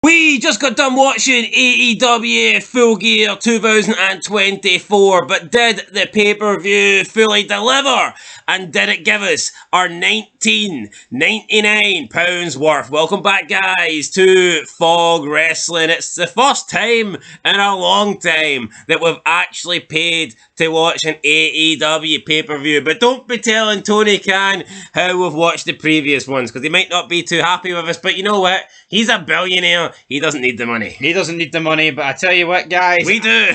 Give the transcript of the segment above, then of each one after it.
We just got done watching AEW Full Gear 2024, but did the pay-per-view fully deliver? And did it give us our £19.99 worth? Welcome back, guys, to Fog Wrestling. It's the first time in a long time that we've actually paid to watch an AEW pay-per-view. But don't be telling Tony Khan how we've watched the previous ones, because he might not be too happy with us. But you know what? He's a billionaire. He doesn't need the money. He doesn't need the money, but I tell you what, guys. We do.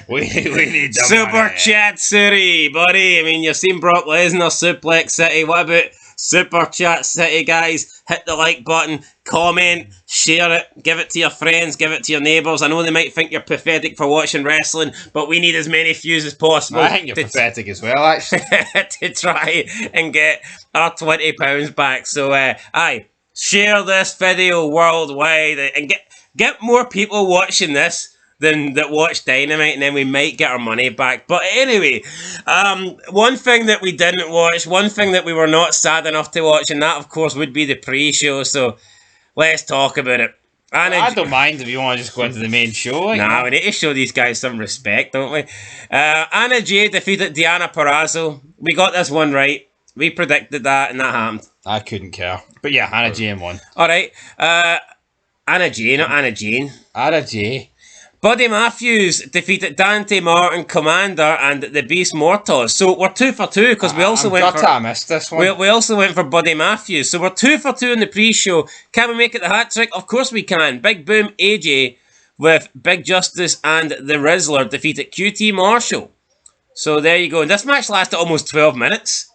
we need the Super money. Chat City, buddy. I mean, you've seen Brock Lesnar, Suplex City. What about Super Chat City, guys? Hit the like button, comment, share it, give it to your friends, give it to your neighbours. I know they might think you're pathetic for watching wrestling, but we need as many views as possible. I think you're pathetic as well, actually. to try and get our £20 back. So, share this video worldwide and get more people watching this than that watch Dynamite, and then we might get our money back. But anyway, one thing that we didn't watch, one thing that we were not sad enough to watch, and that of course would be the pre-show, so let's talk about it. I don't mind if you want to just go into the main show. Nah, we need to show these guys some respect, don't we? Anna Jay defeated Deonna Purrazzo. We got this one right. We predicted that, and that happened. I couldn't care. But yeah, Anna Jane won. Alright, Anna Jay, not Anna Jane. Anna Jay. Buddy Matthews defeated Dante Martin, Commander, and the Beast Mortos. So we're 2 for 2 because we also went for. I missed this one. We also went for Buddy Matthews. So we're 2 for 2 in the pre-show. Can we make it the hat trick? Of course we can. Big Boom AJ with Big Justice and the Rizzler defeated QT Marshall. So there you go. And this match lasted almost 12 minutes.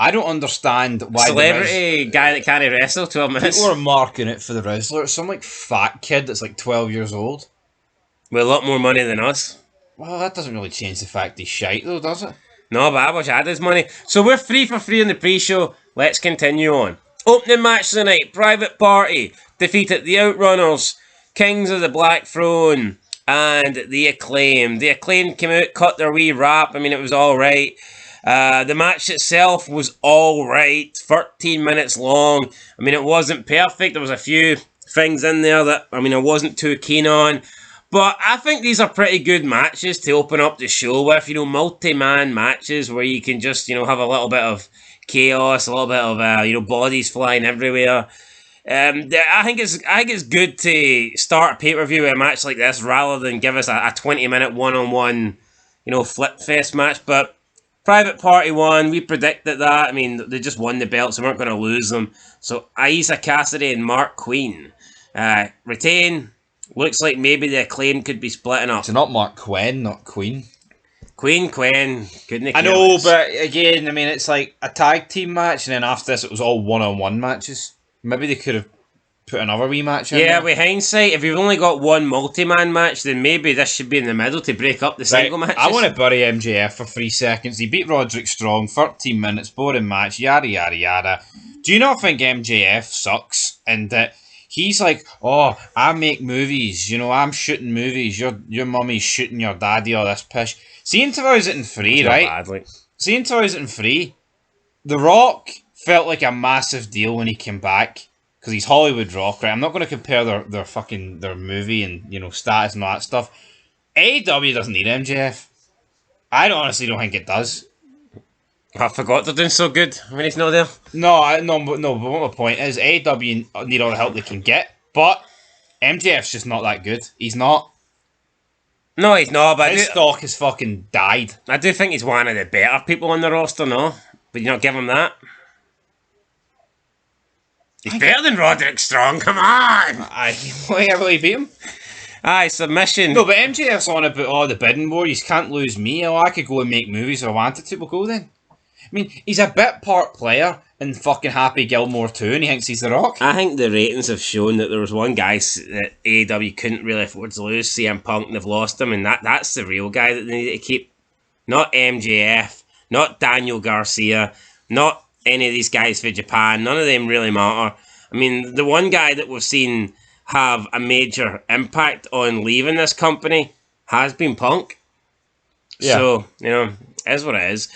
I don't understand why celebrity guy that can't wrestle 12 minutes. People are marking it for the Rizzler. It's some like fat kid that's like 12 years old. With a lot more money than us. Well, that doesn't really change the fact he's shite though, does it? No, but I wish I had his money. So we're 3 for 3 in the pre-show. Let's continue on. Opening match tonight. Private Party defeated the Outrunners, Kings of the Black Throne, and the Acclaim. The Acclaim came out, cut their wee rap. I mean, it was alright. The match itself was alright. 13 minutes long. I mean, it wasn't perfect. There was a few things in there that, I mean, I wasn't too keen on. But I think these are pretty good matches to open up the show with, multi-man matches where you can just, have a little bit of chaos, a little bit of, bodies flying everywhere. I think it's good to start a pay-per-view with a match like this rather than give us a 20-minute one-on-one, flip fest match. But Private Party won. We predicted that. I mean, they just won the belts, so we weren't going to lose them. So Isa Cassidy and Mark Queen retain. Looks like maybe the Acclaim could be splitting up. So not Mark Quinn, not Queen. Queen, couldn't I know, but again, I mean, it's like a tag team match, and then after this, it was all one-on-one matches. Maybe they could have put another wee match in there. With hindsight, if you've only got one multi-man match, then maybe this should be in the middle to break up the single matches. I want to bury MJF for 3 seconds. He beat Roderick Strong, 13 minutes, boring match, yada, yada, yada. Do you not think MJF sucks? And that he's like, oh, I make movies, I'm shooting movies, your mummy's shooting your daddy, all this pish. See in 2003, right? See in 2003, The Rock felt like a massive deal when he came back, because he's Hollywood Rock, right? I'm not going to compare their movie and, status and all that stuff. AEW doesn't need MJF. I honestly don't think it does. I forgot they're doing so good when he's not there. No, but what my point is, AEW need all the help they can get, but MJF's just not that good. He's not. No, he's not, but his stock has fucking died. I do think he's one of the better people on the roster, no? But you not give him that? He's better than Roderick Strong, come on! I really beat him. Aye, submission. No, but MJF's on about, the bidding war, you can't lose me. Oh, I could go and make movies if I wanted to. We'll go then. I mean, he's a bit part player in fucking Happy Gilmore 2, and he thinks he's The Rock. I think the ratings have shown that there was one guy that AEW couldn't really afford to lose, CM Punk, and they've lost him, and that's the real guy that they need to keep. Not MJF, not Daniel Garcia, not any of these guys for Japan. None of them really matter. I mean, the one guy that we've seen have a major impact on leaving this company has been Punk. Yeah. So, is what it is.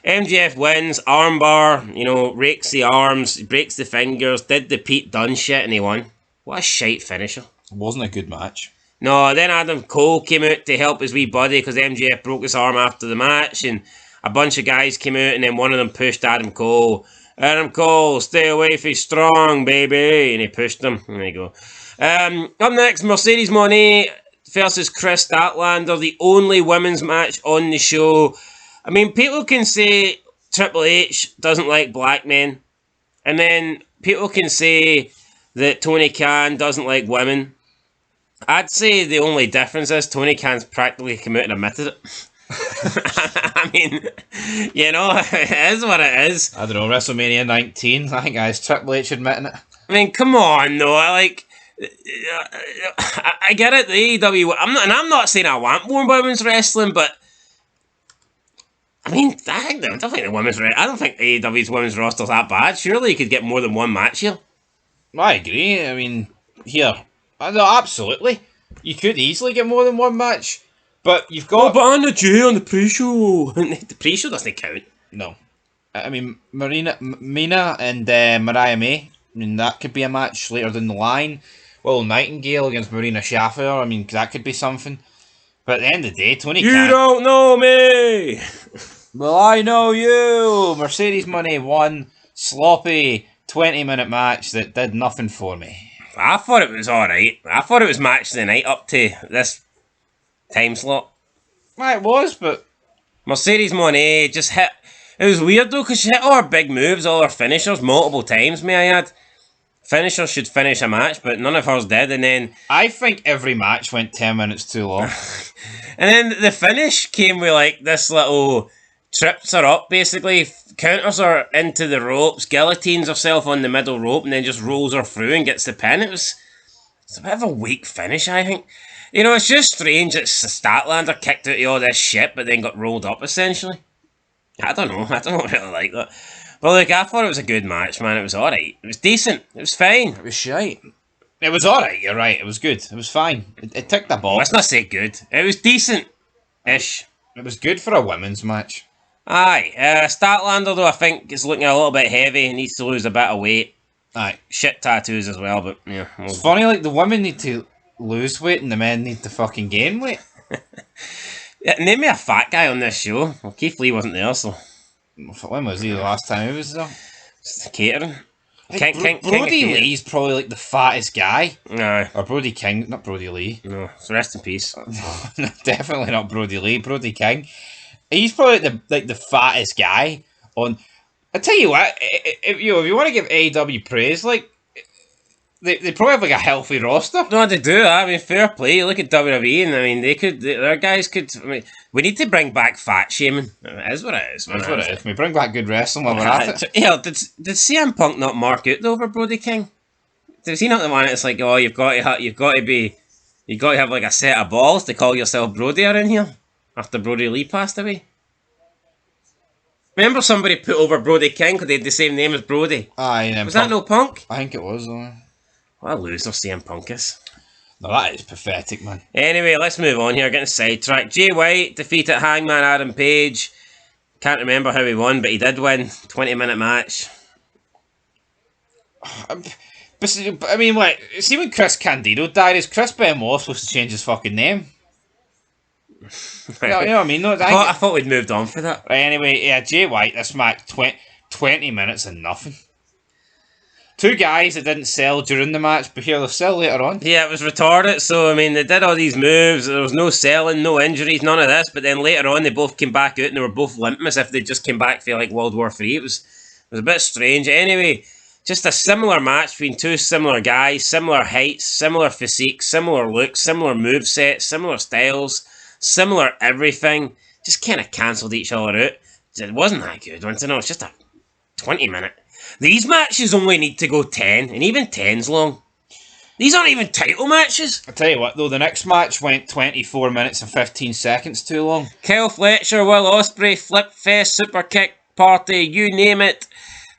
MJF wins, armbar, rakes the arms, breaks the fingers, did the Pete Dunne shit, and he won. What a shite finisher. It wasn't a good match. No, then Adam Cole came out to help his wee buddy because MJF broke his arm after the match, and a bunch of guys came out, and then one of them pushed Adam Cole. Adam Cole, stay away from Strong, baby, and he pushed him. There you go. Up next, Mercedes Mone versus Chris Statlander, the only women's match on the show. I mean, people can say Triple H doesn't like black men, and then people can say that Tony Khan doesn't like women. I'd say the only difference is Tony Khan's practically come out and admitted it. I mean, you know, it is what it is. I don't know, WrestleMania 19, I think that's Triple H admitting it. I mean, come on, though. I get it, the AEW. I'm not saying I want more women's wrestling, but I mean, I don't think the women's. I don't think AEW's women's roster's that bad. Surely you could get more than one match here. I agree. I mean, here, absolutely, you could easily get more than one match, but you've got. Oh, but on the J on the pre-show. The pre-show doesn't count. No, I mean, Mina and Mariah May. I mean, that could be a match later down the line. Well, Nightingale against Mina Shirakawa. I mean, that could be something. But at the end of the day, Tony Khan... You don't know me! Well, I know you! Mercedes Mone won. Sloppy 20-minute match that did nothing for me. I thought it was alright. I thought it was match of the night up to this time slot. It was, but... Mercedes Mone just hit... It was weird though, because she hit all her big moves, all her finishers, multiple times, may I add. Finishers should finish a match, but none of hers did, and then... I think every match went 10 minutes too long. And then the finish came with, like, this little... Trips her up, basically. Counters her into the ropes, guillotines herself on the middle rope, and then just rolls her through and gets the pin. It's a bit of a weak finish, I think. You know, it's just strange that Statlander kicked out of all this shit, but then got rolled up, essentially. I don't know. I don't really like that. But look, I thought it was a good match, man. It was alright. It was decent. It was fine. It was shite. It was alright, you're right. It was good. It was fine. It ticked the ball. Let's not say good. It was decent-ish. It was good for a women's match. Aye. Statlander, though, I think is looking a little bit heavy. He needs to lose a bit of weight. Aye. Shit tattoos as well, but yeah. It's funny, like, the women need to lose weight and the men need to fucking gain weight. Yeah, name me a fat guy on this show. Well, Keith Lee wasn't there, so... When was he the last time he was there? Just catering. Brody Lee's probably like the fattest guy. No. Or Brody King, not Brody Lee. No, so rest in peace. Definitely not Brody Lee, Brody King. He's probably the fattest guy on... I tell you what, if you want to give AEW praise, like, they probably have like a healthy roster. No, they do. I mean, fair play. Look at WWE, and I mean, their guys could. I mean, we need to bring back fat shaming. It is what it is. That's what it is. Can we bring back good wrestling while we're at it? Yeah, did CM Punk not mark out over Brody King? Is he not the one that's like, oh, you've got to have like a set of balls to call yourself Brody around here after Brody Lee passed away? Remember somebody put over Brody King because they had the same name as Brody? Aye, was that no Punk? I think it was. What a loser CM Punk is. No, that is pathetic, man. Anyway, let's move on here. Getting sidetracked. Jay White defeated Hangman Adam Page. Can't remember how he won, but he did win. 20-minute match. But, I mean, like, see when Chris Candido died, is Chris Benoit supposed to change his fucking name? You know what I mean? No, I thought we'd moved on for that. Right, anyway, yeah, Jay White, this match, 20 minutes and nothing. Two guys that didn't sell during the match, but here they'll sell later on. Yeah, it was retarded. So, I mean, they did all these moves. There was no selling, no injuries, none of this. But then later on, they both came back out and they were both limping as if they just came back for like World War III. It was a bit strange. Anyway, just a similar match between two similar guys, similar heights, similar physique, similar looks, similar movesets, similar styles, similar everything. Just kind of cancelled each other out. It wasn't that good. It's just a 20-minute. These matches only need to go 10, and even 10's long. These aren't even title matches. I tell you what, though, the next match went 24 minutes and 15 seconds too long. Kyle Fletcher, Will Ospreay, Flip Fest, Super Kick Party, you name it.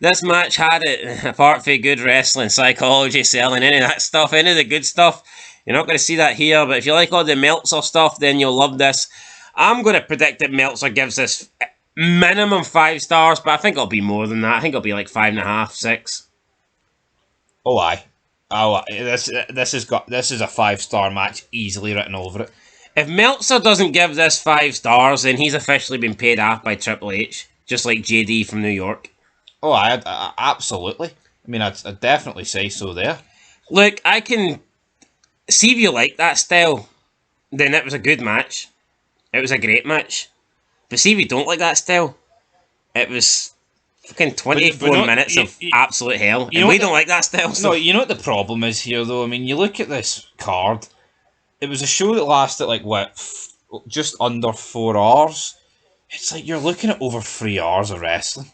This match had it, apart from good wrestling, psychology, selling, any of that stuff, any of the good stuff. You're not going to see that here, but if you like all the Meltzer stuff, then you'll love this. I'm going to predict that Meltzer gives this minimum 5 stars, but I think it'll be more than that. I think it'll be like 5.5, 6. Oh, aye. Oh, this is a 5-star match, easily written over it. If Meltzer doesn't give this 5 stars, then he's officially been paid off by Triple H, just like JD from New York. Oh, I absolutely. I mean, I'd definitely say so there. Look, I can see if you like that style, then it was a good match. It was a great match. But see if you don't like that style, it was fucking 24 minutes of absolute hell. And we don't like that style. So. No, you know what the problem is here, though? I mean, you look at this card. It was a show that lasted, like, just under 4 hours. It's like you're looking at over 3 hours of wrestling.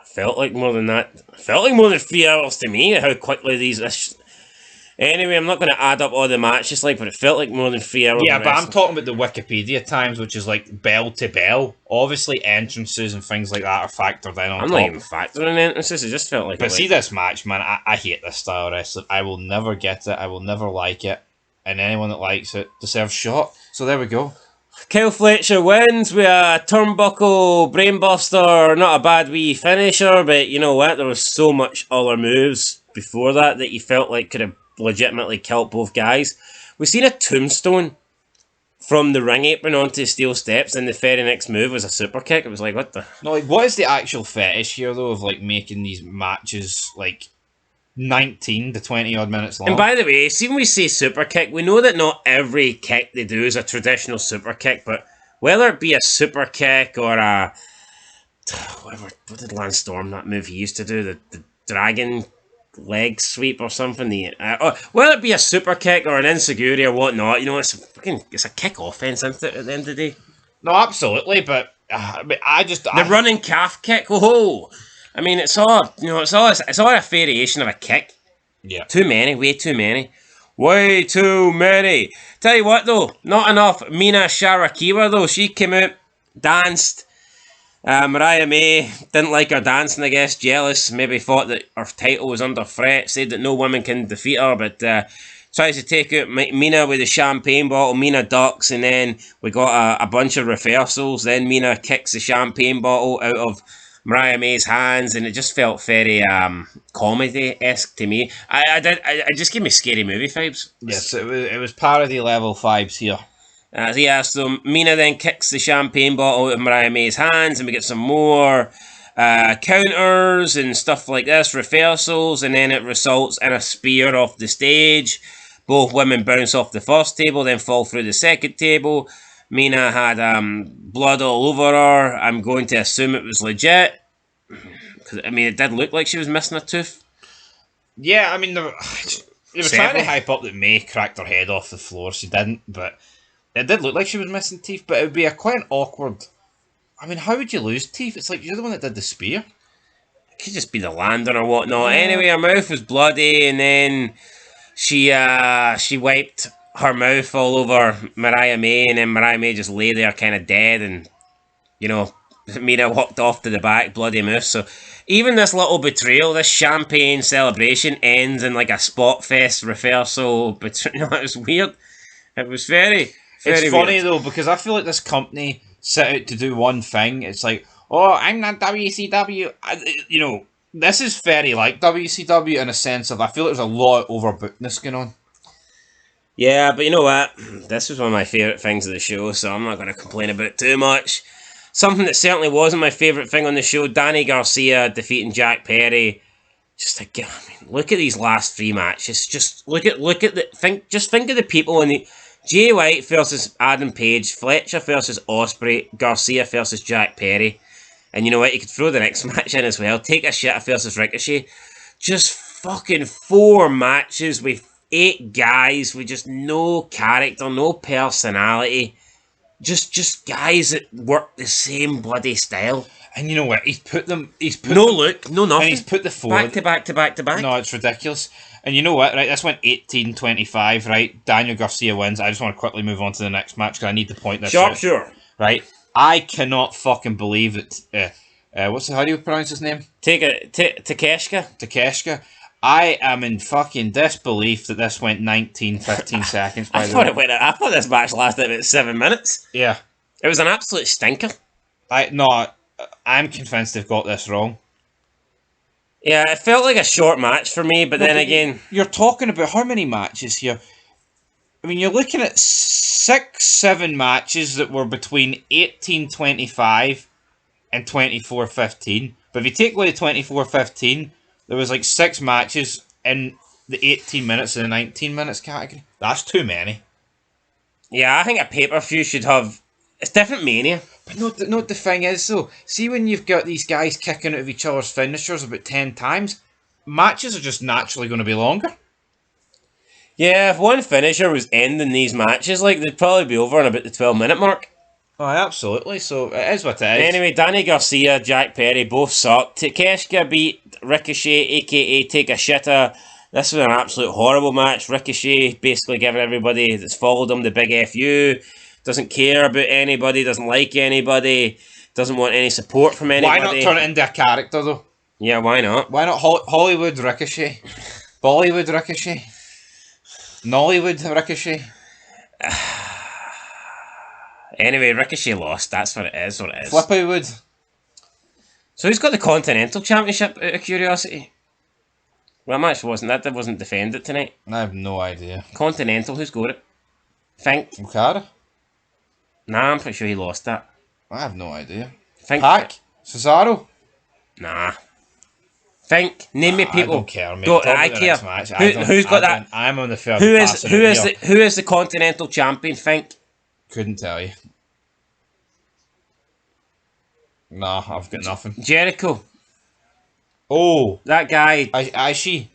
Felt like more than that. Felt like more than 3 hours to me, how quickly these... Anyway, I'm not going to add up all the matches, but it felt like more than 3 hours. Yeah, but I'm talking about the Wikipedia times, which is like bell to bell. Obviously, entrances and things like that are factored in on top. I'm not even factoring entrances, it just felt like... But see this match, man, I hate this style of wrestling. I will never get it, I will never like it, and anyone that likes it deserves shot. So there we go. Kyle Fletcher wins with a turnbuckle brainbuster, not a bad wee finisher, but you know what, there was so much other moves before that you felt like could have legitimately killed both guys. We've seen a tombstone from the ring apron onto steel steps, and the very next move was a super kick. It was like, what the... No, like, what is the actual fetish here, though, of like making these matches like 19 to 20 odd minutes long? And by the way, see when we say super kick, we know that not every kick they do is a traditional super kick, but whether it be a super kick or a... What did Lance Storm, that move he used to do? The dragon leg sweep or something. Whether it be a super kick or an insecurity or whatnot, you know, it's a kick offense, isn't it, at the end of the day? No, absolutely, but the running calf kick. Oh, I mean, it's all a variation of a kick. Yeah, way too many. Tell you what though, not enough. Mina Shirakawa though, she came out, danced. Mariah May didn't like her dancing, I guess, jealous, maybe thought that her title was under threat, said that no woman can defeat her, but tries to take out Mina with a champagne bottle. Mina ducks, and then we got a bunch of reversals. Then Mina kicks the champagne bottle out of Mariah May's hands, and it just felt very comedy-esque to me. I just gave me Scary Movie vibes. Yes, it was parody level vibes here. So Mina then kicks the champagne bottle out of Mariah May's hands, and we get some more counters and stuff like this, reversals, and then it results in a spear off the stage. Both women bounce off the first table, then fall through the second table. Mina had blood all over her. I'm going to assume it was legit. I mean, it did look like she was missing a tooth. Yeah, I mean, they were trying to hype up that May cracked her head off the floor. She didn't, but it did look like she was missing teeth, but it would be quite awkward. I mean, how would you lose teeth? It's like you're the one that did the spear. It could just be the landing or whatnot. Yeah. Anyway, her mouth was bloody, and then she wiped her mouth all over Mariah May, and then Mariah May just lay there kind of dead, and, you know, Mina walked off to the back, bloody mouth. So even this little betrayal, this champagne celebration ends in like a spot fest reversal. No, it was weird. It was very... It's funny though, because I feel like this company set out to do one thing. It's like, oh, I'm not WCW. You know, this is very like WCW in a sense of I feel like there's a lot of overbookedness going on. Yeah, but you know what? This was one of my favourite things of the show, so I'm not going to complain about it too much. Something that certainly wasn't my favourite thing on the show, Danny Garcia defeating Jack Perry. Just again, I mean, look at these last 3 matches. Just think of the people in the... Jay White versus Adam Page, Fletcher versus Ospreay, Garcia versus Jack Perry. And you know what? You could throw the next match in as well. Take a shit versus Ricochet. Just fucking 4 matches with 8 guys with just no character, no personality. Just guys that work the same bloody style. And you know what? He's put no look, no nothing. And he's put the 4 back to back to back to back. No, it's ridiculous. And you know what, right, this went 18-25, right? Daniel Garcia wins. I just want to quickly move on to the next match because I need to point this out. Sure. Right? I cannot fucking believe that... how do you pronounce his name? Takeshka. I am in fucking disbelief that this went 15 seconds. I thought this match lasted about 7 minutes. Yeah. It was an absolute stinker. I'm convinced they've got this wrong. Yeah, it felt like a short match for me, but then again... You're talking about how many matches here? I mean, you're looking at 6-7 matches that were between 1825 and 24-15. But if you take away the 24-15, there was like 6 matches in the 18 minutes and the 19 minutes category. That's too many. Yeah, I think a pay-per-view should have... It's different Mania. But no, the thing is, though, see when you've got these guys kicking out of each other's finishers about 10 times, matches are just naturally going to be longer. Yeah, if one finisher was ending these matches, like, they'd probably be over on about the 12-minute mark. Oh, absolutely. So, it is what it is. Anyway, Danny Garcia, Jack Perry, both sucked. Takeshita beat Ricochet, a.k.a. Take a Shitter. This was an absolute horrible match. Ricochet basically giving everybody that's followed him the big FU. Doesn't care about anybody, doesn't like anybody, doesn't want any support from anybody. Why not turn it into a character, though? Yeah, why not? Why not Hollywood Ricochet? Bollywood Ricochet? Nollywood Ricochet? Anyway, Ricochet lost. That's what it is. Flippywood? So who's got the Continental Championship, out of curiosity? Well, match wasn't that. That wasn't defended tonight. I have no idea. Continental, who's got it? Think. Okada? Nah, I'm pretty sure he lost that. I have no idea. Think. Pac? Cesaro? Nah. Think. Name me people. I don't care, mate. I care. Who's got that? I'm on the field. Who is the Continental Champion? Think. Couldn't tell you. Nah, I've got nothing. Jericho. Oh, That guy. Ishii.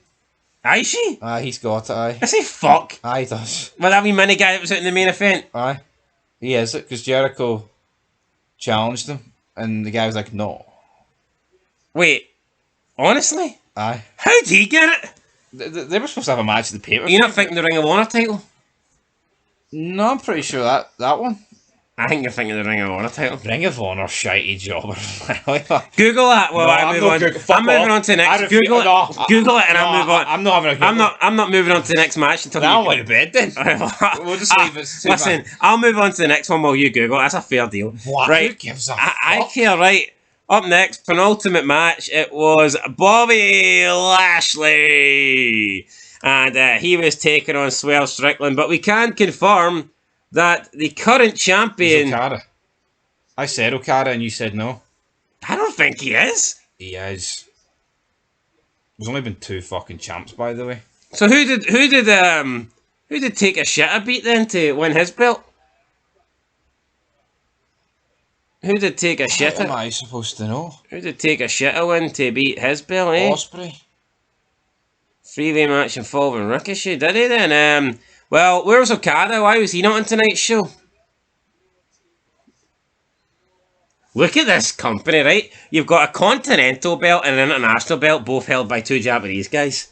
Ishii? Aye, he's got it, aye. I say fuck. Aye, he does. Well, that wee mini guy that was out in the main event. Aye. He is it, because Jericho challenged him, and the guy was like, no. Wait. Honestly? Aye. How'd he get it? They were supposed to have a match at the paper. You're not thinking the Ring of Honor title? No, I'm pretty sure that one. I think you're thinking the Ring of Honor title. Ring of Honor, shitey jobber. Google that. Well, No, I move on. I'm moving on to the next. Google it. Google it, and I'll move on. I'm not having a Google. I'm not moving on to the next match until Now you. I'm going to bed then. We'll just leave it. Listen, I'll move on to the next one while you Google. That's a fair deal. What? Right? Who gives a I fuck? care. Right. Up next, penultimate match. It was Bobby Lashley, and he was taking on Swerve Strickland. But we can confirm that the current champion. It's Okada. I said Okada, and you said no. I don't think he is. He is. There's only been 2 fucking champs, by the way. So who did Take a Shitter beat then to win his belt? Who did Take a How am Shitter? I supposed to know? Who did Take a Shitter win to beat his belt? Eh? Ospreay. 3-way match involving Ricochet. Did he then? Well, where's Okada? Why was he not on tonight's show? Look at this company, right? You've got a continental belt and an international belt, both held by 2 Japanese guys.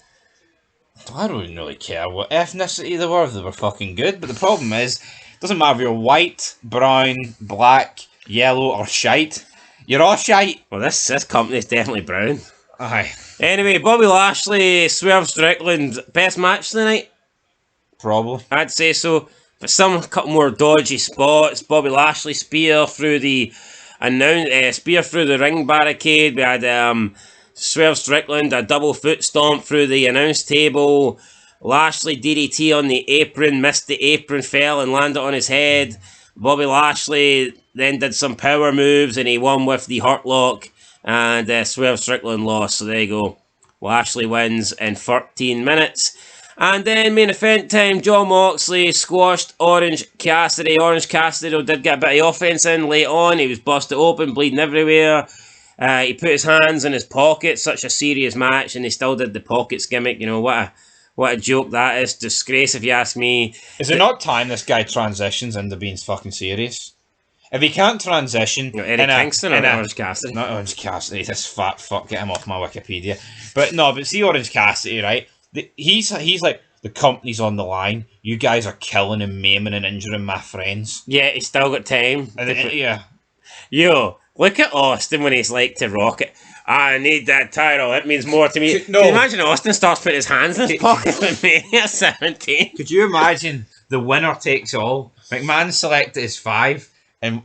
I don't even really care what ethnicity they were. They were fucking good. But the problem is, it doesn't matter if you're white, brown, black, yellow, or shite. You're all shite. Well, this company's definitely brown. Aye. Anyway, Bobby Lashley, Swerve Strickland, best match tonight? Probably. I'd say so. But some couple more dodgy spots. Bobby Lashley spear through the ring barricade. We had Swerve Strickland a double foot stomp through the announce table. Lashley DDT on the apron, missed the apron, fell and landed on his head. Bobby Lashley then did some power moves and he won with the Hurt Lock. And Swerve Strickland lost. So there you go. Lashley wins in 13 minutes. And then main event time, John Moxley squashed Orange Cassidy. Orange Cassidy did get a bit of offense in late on. He was busted open, bleeding everywhere. He put his hands in his pockets. Such a serious match, and they still did the pockets gimmick. You know, what a joke that is. Disgrace, if you ask me. Is it not time this guy transitions into being fucking serious? If he can't transition... Eddie Kingston or Orange Cassidy? Not Orange Cassidy, this fat fuck, get him off my Wikipedia. But no, but see Orange Cassidy, right? He's like, the company's on the line. You guys are killing and maiming and injuring my friends. Yeah, he's still got time. Yeah. Yo, look at Austin when he's like to Rocket. I need that title. It means more to me. No. Can you imagine Austin starts putting his hands in his pockets at Mania 17? Could you imagine the winner takes all? McMahon selected his 5 and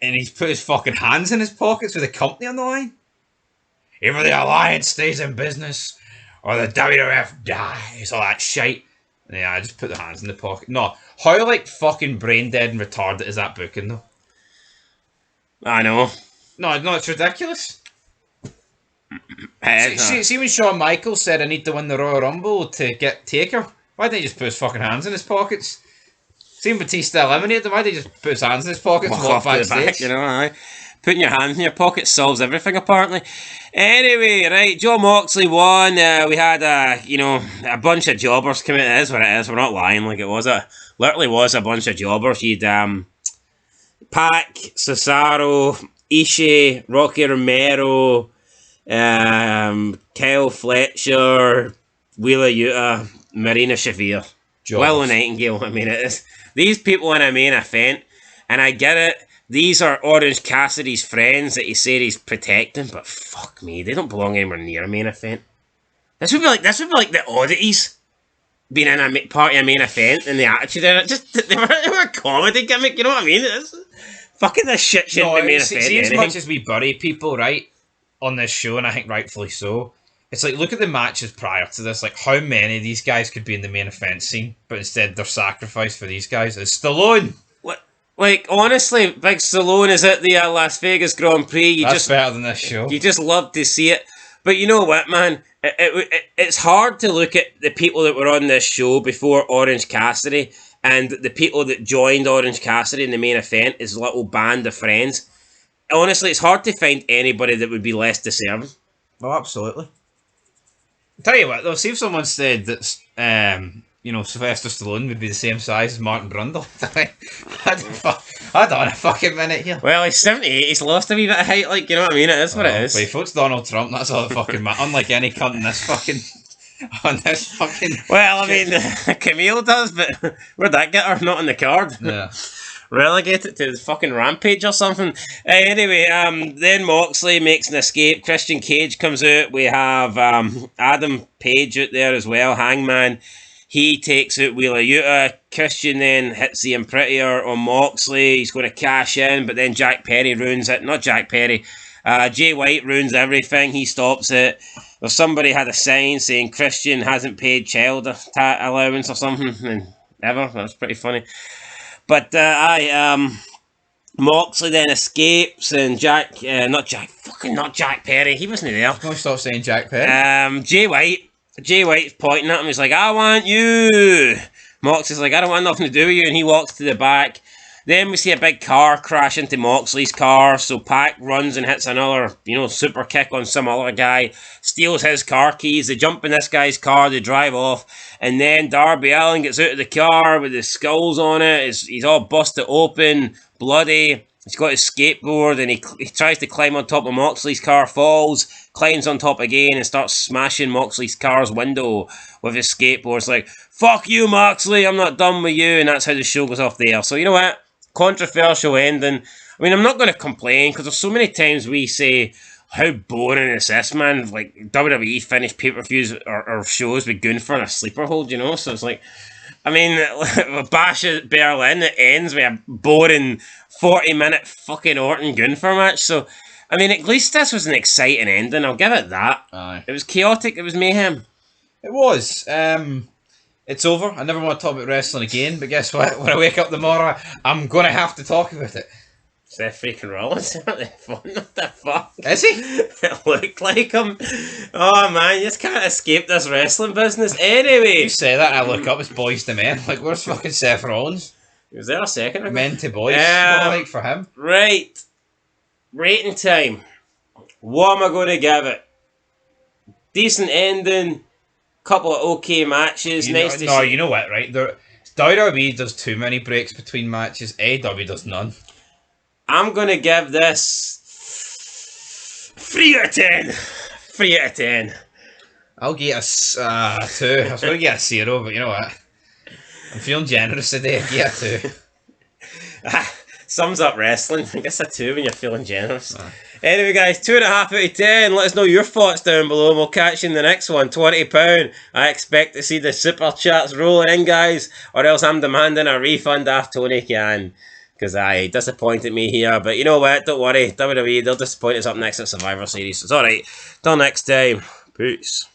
he's put his fucking hands in his pockets with the company on the line? Either the Alliance stays in business, or the WWF dies, all that shite. And yeah, I just put the hands in the pocket. No, how like fucking brain dead and retarded is that booking though? I know. No, it's ridiculous. Hey, See when Shawn Michaels said I need to win the Royal Rumble to get Taker? Why didn't he just put his fucking hands in his pockets? See when Batista eliminated him, why did he just put his hands in his pockets and walk off to the back, you know, aye. Putting your hands in your pocket solves everything, apparently. Anyway, right, Joe Moxley won. We had a bunch of jobbers come in. It is what it is. We're not lying. Like literally was a bunch of jobbers. You'd Pac, Cesaro, Ishii, Rocky Romero, Kyle Fletcher, Wheeler Yuta, Marina Shafir, Willow Nightingale. I mean, it is these people in a main event, and I get it. These are Orange Cassidy's friends that he said he's protecting, but fuck me, they don't belong anywhere near a main event. This would be like the Oddities being in a part of a main event, and the attitude in it. Just they were a comedy gimmick. You know what I mean? It's fucking this shit shouldn't be main event. See, as much as we bury people right on this show, and I think rightfully so, it's like look at the matches prior to this. Like how many of these guys could be in the main event scene, but instead they're sacrificed for these guys. It's Stallone. Like, honestly, Big Stallone is at the Las Vegas Grand Prix. That's better than this show. You just love to see it. But you know what, man? It's hard to look at the people that were on this show before Orange Cassidy and the people that joined Orange Cassidy in the main event as a little band of friends. Honestly, it's hard to find anybody that would be less deserving. Oh, absolutely. I'll tell you what, though, see if someone said that Sylvester Stallone would be the same size as Martin Brundle. Hold on a fucking minute here. Well, he's 78, he's lost a wee bit of height, like, you know what I mean? It is what it is. But if it's Donald Trump, that's all that fucking matters. Unlike any cunt in this fucking... Well, I mean, Camille does, but where'd that get her? Not on the card. Yeah. Relegate it to the fucking Rampage or something. Anyway, then Moxley makes an escape. Christian Cage comes out. We have Adam Page out there as well. Hangman. He takes out Wheeler Yuta. Christian then hits the Imprettier on Moxley. He's going to cash in, but then Jack Perry ruins it. Not Jack Perry. Jay White ruins everything. He stops it. Well, somebody had a sign saying Christian hasn't paid child allowance or something. And ever. That's pretty funny. But Moxley then escapes, and Jack Perry. He wasn't there. Don't stop saying Jack Perry. Jay White's pointing at him. He's like, I want you. Moxley's like, I don't want nothing to do with you. And he walks to the back. Then we see a big car crash into Moxley's car. So Pac runs and hits another, super kick on some other guy. Steals his car keys. They jump in this guy's car. They drive off. And then Darby Allin gets out of the car with his skulls on it. He's all busted open, bloody. He's got his skateboard and he tries to climb on top of Moxley's car, falls, climbs on top again and starts smashing Moxley's car's window with his skateboard. It's like, fuck you, Moxley, I'm not done with you. And that's how the show goes off there. So you know what? Controversial ending. I mean, I'm not going to complain because there's so many times we say, how boring is this, man? Like, WWE finished pay-per-views or shows with Gunther in a sleeper hold, So it's like, I mean, Bash at Berlin, it ends with a boring 40-minute fucking Orton Gunther match. So, I mean, at least this was an exciting ending. I'll give it that. Aye. It was chaotic. It was mayhem. It was. It's over. I never want to talk about wrestling again. But guess what? When I wake up tomorrow, I'm going to have to talk about it. Seth freaking Rollins. What the fuck? Is he? It looked like him. Oh man, you just can't escape this wrestling business. Anyway. You say that and I look up, it's Boys to Men. Like, where's fucking Seth Rollins? Was there a second ago? Men to Boys. What like for him? Right. Rating time. What am I going to give it? Decent ending. Couple of okay matches. You know what, right? WWE does too many breaks between matches. AEW does none. I'm going to give this 3 out of 10. 3 out of 10. I'll get a 2. I was going to get a 0, but you know what? I'm feeling generous today. I'll get a 2. Sums up wrestling. I guess a 2 when you're feeling generous. Anyway, guys, 2.5 out of 10. Let us know your thoughts down below, and we'll catch you in the next one. £20. I expect to see the super chats rolling in, guys, or else I'm demanding a refund after Tony can. Because he disappointed me here. But you know what? Don't worry. WWE, they'll disappoint us up next at Survivor Series. It's alright. Till next time. Peace.